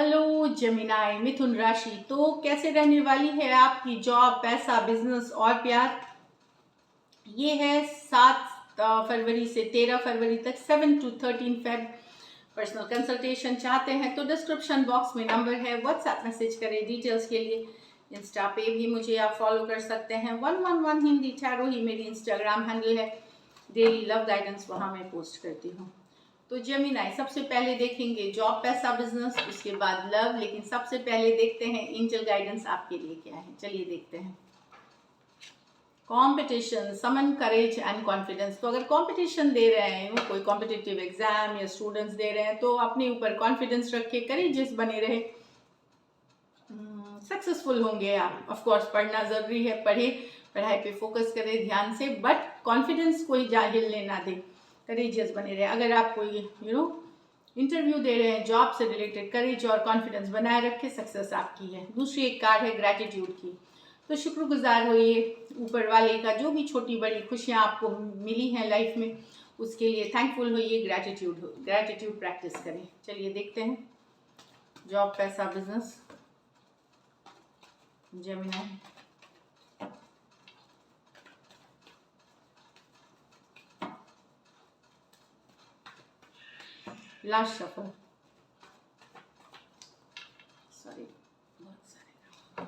Hello Gemini मिथुन राशि। तो कैसे रहने वाली है आपकी जॉब, पैसा, बिजनेस और प्यार। ये है 7 फरवरी से 13 फरवरी तक, 7 to 13 फेब। पर्सनल कंसल्टेशन चाहते हैं तो डिस्क्रिप्शन बॉक्स में नंबर है, व्हाट्सएप मैसेज करें डिटेल्स के लिए। इंस्टा पे भी मुझे आप फॉलो कर सकते हैं, 111 हिंदी टैरो ही मेरी इंस्टाग्राम हैंडल है। डेली लव गाइडेंस वहाँ मैं पोस्ट करती हूँ। तो जेमिनाई सबसे पहले देखेंगे जॉब, पैसा, बिजनेस, उसके बाद लव, लेकिन सबसे पहले देखते हैं एंजल गाइडेंस आपके लिए क्या है। चलिए देखते हैं। Competition, summon courage and confidence. तो अगर कंपटीशन दे रहे हैं, कोई कॉम्पिटिटिव एग्जाम या स्टूडेंट्स दे रहे हैं, तो अपने ऊपर कॉन्फिडेंस रखे, करेजियस बने रहे, सक्सेसफुल होंगे आप। ऑफ कोर्स पढ़ना जरूरी है, पढ़े, पढ़ाई पे फोकस करें ध्यान से, बट कॉन्फिडेंस कोई हिलने ना दे, करेजियस बने रहे। अगर आप कोई इंटरव्यू दे रहे हैं जॉब से रिलेटेड, करेज और कॉन्फिडेंस बनाए रखे, सक्सेस आपकी है। दूसरी एक कार्ड है ग्रैटिट्यूड की। तो शुक्रगुजार होइए ऊपर वाले का, जो भी छोटी बड़ी खुशियां आपको मिली हैं लाइफ में, उसके लिए थैंकफुल होइए, ग्रैटिट्यूड प्रैक्टिस करें। चलिए देखते हैं जॉब, पैसा, business, Gemini. Last shuffle, sorry, बहुत सारे।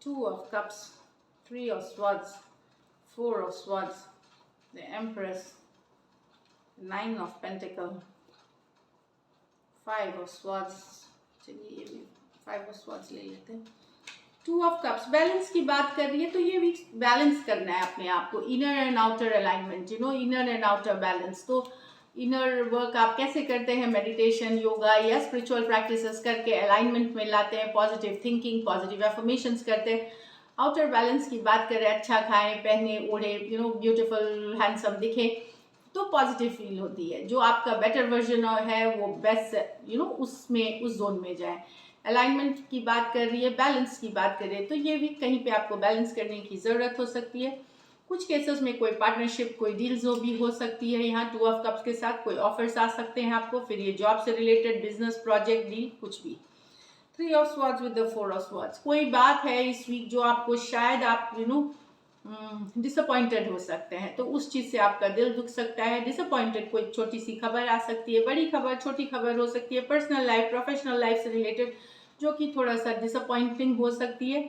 2 of cups, 3 of swords, 4 of swords, the empress, 9 of pentacle, 5 of swords। चलिए ये भी 5 of swords ले लेते हैं। 2 of cups बैलेंस की बात कर रही है, तो ये भी बैलेंस करना है अपने आप को, inner and outer alignment, inner and outer balance. तो इनर वर्क आप कैसे करते हैं, मेडिटेशन, योगा या स्पिरिचुअल प्रैक्टिसेस करके अलाइनमेंट में लाते हैं, पॉजिटिव थिंकिंग, पॉजिटिव एफर्मेशंस करते हैं। आउटर बैलेंस की बात करें, अच्छा खाएं, पहने ओढ़े, ब्यूटीफुल हैंडसम दिखे, तो पॉजिटिव फील होती है। जो आपका बेटर वर्जन है वो बेस्ट, उसमें उस जोन में जाए। अलाइनमेंट की बात कर रही है, बैलेंस की बात करें, तो ये भी कहीं पे आपको बैलेंस करने की ज़रूरत हो सकती है। कुछ केसेस में कोई पार्टनरशिप, कोई डील्स भी हो सकती है। यहाँ 2 ऑफ कप्स के साथ कोई ऑफर्स आ सकते हैं आपको, फिर ये जॉब से रिलेटेड, बिजनेस, प्रोजेक्ट, डील, कुछ भी। 3 of swords with the 4 of swords. कोई बात है इस वीक जो आपको शायद आप डिसअपॉइंटेड हो सकते हैं, तो उस चीज़ से आपका दिल दुख सकता है। डिसअपॉइंटेड, कोई छोटी सी खबर आ सकती है, बड़ी खबर, छोटी खबर हो सकती है, पर्सनल लाइफ, प्रोफेशनल लाइफ से रिलेटेड, जो कि थोड़ा सा डिसअपॉइंटिंग हो सकती है,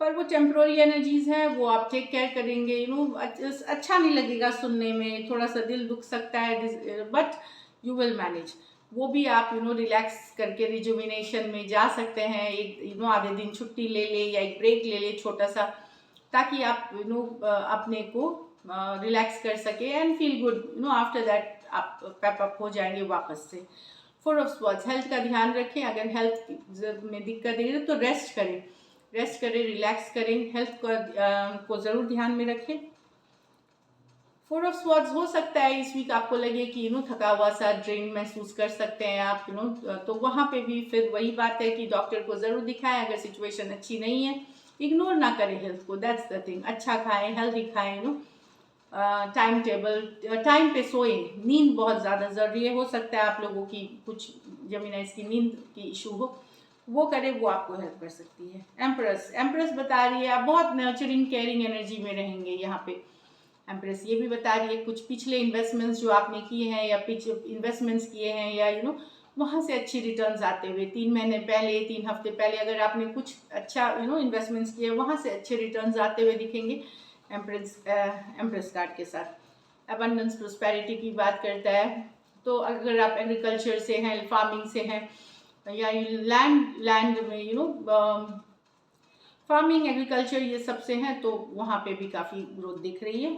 पर वो टेम्प्रोरी एनर्जीज हैं, वो आप टेक केयर करेंगे। अच्छा नहीं लगेगा सुनने में, थोड़ा सा दिल दुख सकता है, बट यू विल मैनेज। वो भी आप रिलैक्स करके रिजुविनेशन में जा सकते हैं। एक आधे दिन छुट्टी ले ले या एक ब्रेक ले ले छोटा सा, ताकि आप अपने को रिलैक्स कर सके and feel good. After that आप पैप अप हो जाएंगे वापस से। 4 ऑफ स्वॉर्ड्स, हेल्थ का ध्यान रखें। अगर हेल्थ में दिक्कत है तो रेस्ट करें, रिलैक्स करें, हेल्थ को ज़रूर ध्यान में रखें। 4 ऑफ स्वॉर्ड्स, हो सकता है इस वीक आपको लगे कि थका हुआ सा, ड्रेन महसूस कर सकते हैं आप, तो वहाँ पे भी फिर वही बात है कि डॉक्टर को ज़रूर दिखाएं। अगर सिचुएशन अच्छी नहीं है, इग्नोर ना करें हेल्थ को, दैट्स द थिंग। अच्छा खाएं, हेल्दी खाएं, टाइम पे सोएं। नींद बहुत ज़्यादा ज़रूरी है। हो सकता है आप लोगों की कुछ जेमिनाइज की नींद की इशू हो, वो करें, वो आपको हेल्प कर सकती है। एम्प्रेस बता रही है आप बहुत नर्चरिंग, केयरिंग एनर्जी में रहेंगे यहाँ पे। एम्प्रेस ये भी बता रही है कुछ पिछले इन्वेस्टमेंट्स जो आपने किए हैं या इन्वेस्टमेंट्स किए हैं, या वहाँ से अच्छी रिटर्न्स आते हुए, 3 महीने पहले, 3 हफ्ते पहले अगर आपने कुछ अच्छा इन्वेस्टमेंट्स किए, वहाँ से अच्छे रिटर्न्स आते हुए दिखेंगे एम्प्रेस कार्ड के साथ। अबंडेंस, प्रोस्पेरिटी की बात करता है। तो अगर आप एग्रीकल्चर से हैं, फार्मिंग से हैं, या लैंड में फार्मिंग, एग्रीकल्चर, ये सब से हैं, तो वहाँ पे भी काफ़ी ग्रोथ दिख रही है।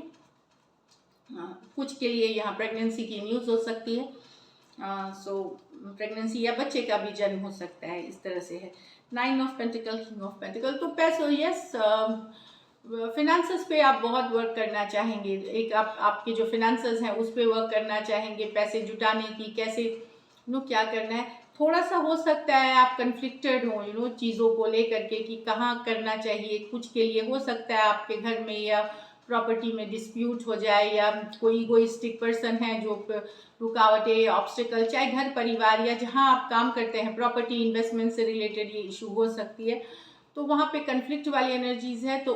कुछ के लिए यहाँ प्रेगनेंसी की न्यूज़ हो सकती है, सो प्रेगनेंसी या बच्चे का भी जन्म हो सकता है, इस तरह से है। 9 of pentacle, king of pentacle. तो पैसों, यस, फिनेंसेस पे आप बहुत वर्क करना चाहेंगे। एक आपके जो फिनेंसेस हैं उस पे वर्क करना चाहेंगे, पैसे जुटाने की, कैसे क्या करना है। थोड़ा सा हो सकता है आप कन्फ्लिक्टेड हो चीज़ों को लेकर के कि कहाँ करना चाहिए। कुछ के लिए हो सकता है आपके घर में या प्रॉपर्टी में डिस्प्यूट हो जाए, या कोई इगोइस्टिक पर्सन है जो रुकावटें, ऑब्स्टिकल, चाहे घर परिवार या जहाँ आप काम करते हैं, प्रॉपर्टी इन्वेस्टमेंट से रिलेटेड ये इशू हो सकती है। तो वहाँ पे कन्फ्लिक्ट वाली एनर्जीज है, तो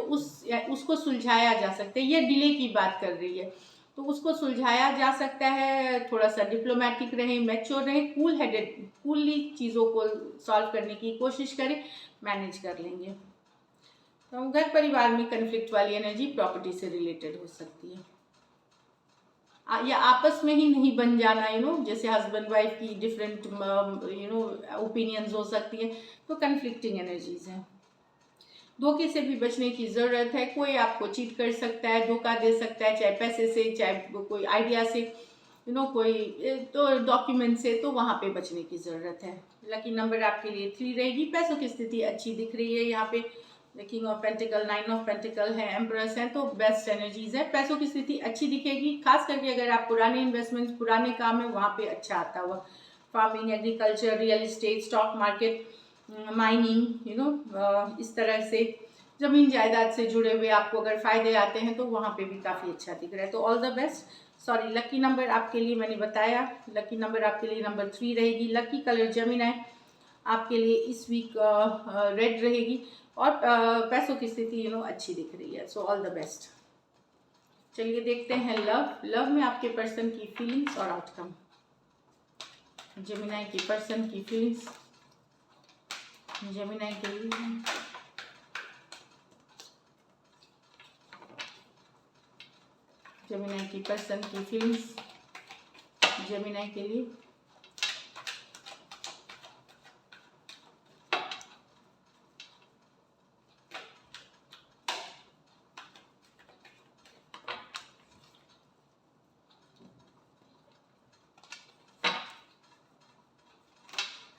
उसको सुलझाया जा सकता है। ये डिले की बात कर रही है, तो उसको सुलझाया जा सकता है। थोड़ा सा डिप्लोमेटिक रहें, मैच्योर रहें, कूल हेडेड, कूलली चीज़ों को सॉल्व करने की कोशिश करें, मैनेज कर लेंगे। तो घर परिवार में कन्फ्लिक्ट वाली एनर्जी प्रॉपर्टी से रिलेटेड हो सकती है, या आपस में ही नहीं बन जाना, जैसे हस्बैंड वाइफ की डिफरेंट ओपिनियंस हो सकती है, तो कन्फ्लिक्टिंग एनर्जीज हैं। धोखे से भी बचने की ज़रूरत है। कोई आपको चीट कर सकता है, धोखा दे सकता है, चाहे पैसे से, चाहे कोई आइडिया से, कोई तो डॉक्यूमेंट से, तो वहाँ पे बचने की ज़रूरत है। लकी नंबर आपके लिए 3 रहेगी। पैसों की स्थिति अच्छी दिख रही है यहाँ पे। King of pentacle, 9 of pentacle है, एम्प्रेस है, तो बेस्ट एनर्जीज है। पैसों की स्थिति अच्छी दिखेगी, खास करके अगर आप पुराने इन्वेस्टमेंट्स, पुराने काम है, वहाँ पे अच्छा आता हुआ। Farming, agriculture, real estate, stock market, mining, इस तरह से ज़मीन जायदाद से जुड़े हुए आपको अगर फ़ायदे आते हैं, तो वहाँ पे भी काफ़ी अच्छा दिख रहा है। तो all the best. Sorry, lucky number आपके लिए मैंने बताया, लकी नंबर आपके लिए नंबर 3 रहेगी। लकी कलर जेमिनी आपके लिए इस वीक रेड रहेगी, और पैसों की स्थिति अच्छी दिख रही है। So all the best. चलिए देखते हैं लव में आपके पर्सन की फीलिंग्स और आउटकम। जेमिनी के पर्सन की फीलिंग्स जेमिनी के लिए। जेमिनी की पर्सन की फीलिंग्स जेमिनी के लिए।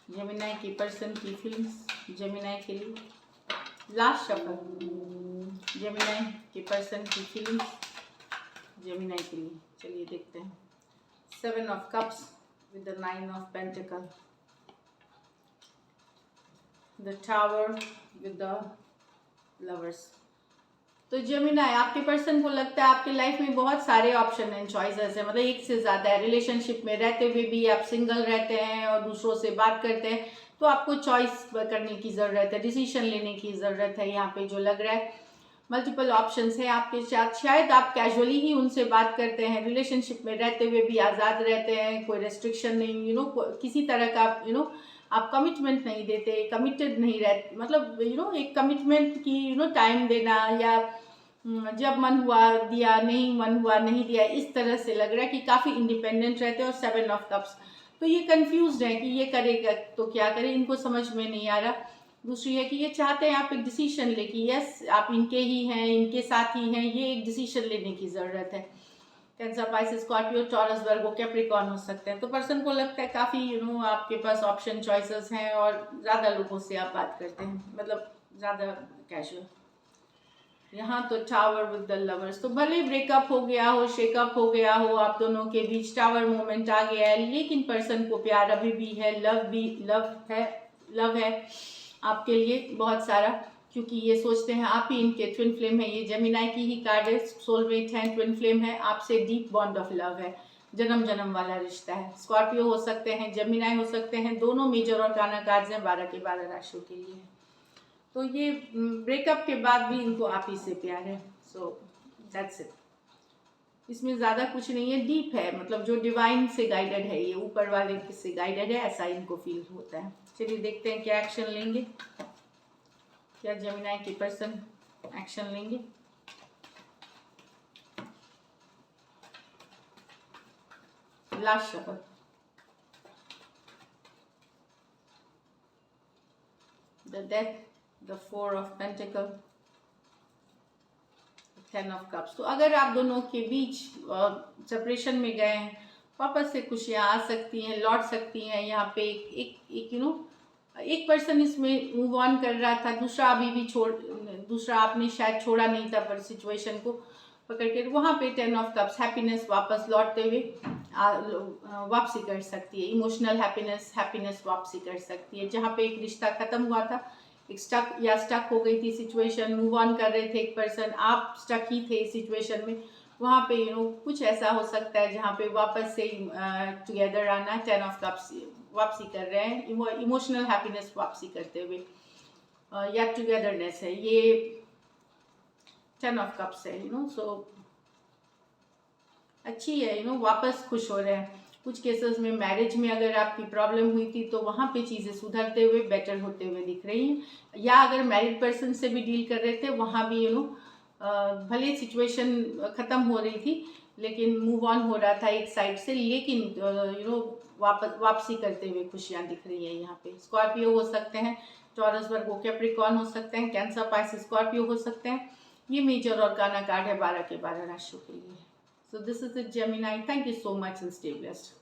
जेमिनी की पर्सन की फीलिंग्स जेमिनी के लिए। Last shuffle. जेमिनी के पर्सन की फीलिंग्स जेमिनी के लिए। चलिए देखते हैं। 7 of cups with the 9 of pentacle, the tower with the lovers. तो जेमिनी, आपके पर्सन को लगता है आपकी लाइफ में बहुत सारे ऑप्शन एंड चॉइसेस है, मतलब एक से ज़्यादा है। रिलेशनशिप में रहते हुए भी आप सिंगल रहते हैं और दूसरों से बात करते हैं, तो आपको चॉइस करने की ज़रूरत है, डिसीजन लेने की ज़रूरत है। यहाँ पे जो लग रहा है मल्टीपल ऑप्शंस हैं आपके साथ। शायद आप कैजुअली ही उनसे बात करते हैं, रिलेशनशिप में रहते हुए भी आज़ाद रहते हैं, कोई रेस्ट्रिक्शन नहीं, किसी तरह का आप कमिटमेंट नहीं देते, कमिटेड नहीं रहते, मतलब एक कमिटमेंट की टाइम देना, या जब मन हुआ दिया, नहीं मन हुआ नहीं दिया, इस तरह से लग रहा है कि काफ़ी इंडिपेंडेंट रहते हैं। और 7 ऑफ कप्स, तो ये कंफ्यूज्ड है कि ये करेगा तो क्या करे, इनको समझ में नहीं आ रहा। दूसरी है कि ये चाहते हैं आप एक डिसीजन ले कि यस आप इनके ही हैं, इनके साथ ही हैं, ये एक डिसीजन लेने की ज़रूरत है। कैंसर, पाइसेस, स्कॉर्पियो, टॉरस, वर्गो, कैप्रिकॉर्न हो सकते हैं। तो पर्सन को लगता है काफ़ी आपके पास ऑप्शन चॉइसेस हैं, और ज़्यादा लोगों से आप बात करते हैं, मतलब ज़्यादा कैजुअल। यहाँ तो टावर विद द लवर्स, तो भले ब्रेकअप हो गया हो, शेकअप हो गया हो, आप दोनों के बीच टावर मोमेंट आ गया है, लेकिन पर्सन को प्यार अभी भी है, लव है आपके लिए बहुत सारा, क्योंकि ये सोचते हैं आप ही इनके ट्विन फ्लेम है। ये जेमिनी की ही कार्ड है, सोलमेट है, ट्विन फ्लेम है, आपसे डीप बॉन्ड ऑफ लव है, जन्म जन्म वाला रिश्ता है। स्कॉर्पियो हो सकते हैं, जेमिनी हो सकते हैं, दोनों मेजर और काना कार्ड्स हैं 12 के 12 राशियों के लिए। तो ये ब्रेकअप के बाद भी इनको आप ही से प्यार है। सो दैट्स इट, इसमें ज़्यादा कुछ नहीं है, डीप है, मतलब जो डिवाइन से गाइडेड है, ये ऊपर वाले से गाइडेड है, ऐसा इनको फील होता है। चलिए देखते हैं क्या एक्शन लेंगे, क्या जेमिनी के पर्सन एक्शन लेंगे। Last shuffle, the death, the 4 of pentacle, 10 of cups. तो अगर आप दोनों के बीच सेपरेशन में गए हैं, वापस से खुशियाँ आ सकती हैं, लौट सकती हैं। यहाँ पे एक पर्सन इसमें मूव ऑन कर रहा था, दूसरा आपने शायद छोड़ा नहीं था, पर सिचुएशन को पकड़ के वहाँ पे 10 ऑफ कप्स, हैप्पीनेस वापस लौटते हुए वापसी कर सकती है। इमोशनल हैप्पीनेस वापसी कर सकती है। जहाँ पे एक रिश्ता खत्म हुआ था, एक स्टक हो गई थी सिचुएशन, मूव ऑन कर रहे थे एक पर्सन, आप स्टक ही थे सिचुएशन में, वहाँ पे कुछ ऐसा हो सकता है जहाँ पे वापस से टुगेदर आना, 10 ऑफ कप्स वापसी कर रहे हैं, इमोशनल हैप्पीनेस वापसी करते हुए, या टुगेदरनेस है, ये 10 ऑफ कप्स है, सो अच्छी है, वापस खुश हो रहे हैं। कुछ केसेस में मैरिज में अगर आपकी प्रॉब्लम हुई थी तो वहाँ पे चीज़ें सुधरते हुए, बेटर होते हुए दिख रही हैं, या अगर मैरिड पर्सन से भी डील कर रहे थे वहाँ भी भले सिचुएशन ख़त्म हो रही थी लेकिन मूव ऑन हो रहा था एक साइड से, लेकिन वापसी करते हुए खुशियाँ दिख रही हैं यहाँ पे। स्कॉर्पियो हो सकते हैं, टॉरस वर्गो कैप्रिकॉर्न हो सकते हैं, कैंसर पाइसिस स्कॉर्पियो हो सकते हैं। ये मेजर और गाना कार्ड है 12 के 12 राशियों के लिए। So this is it, Gemini. Thank you so much and stay blessed.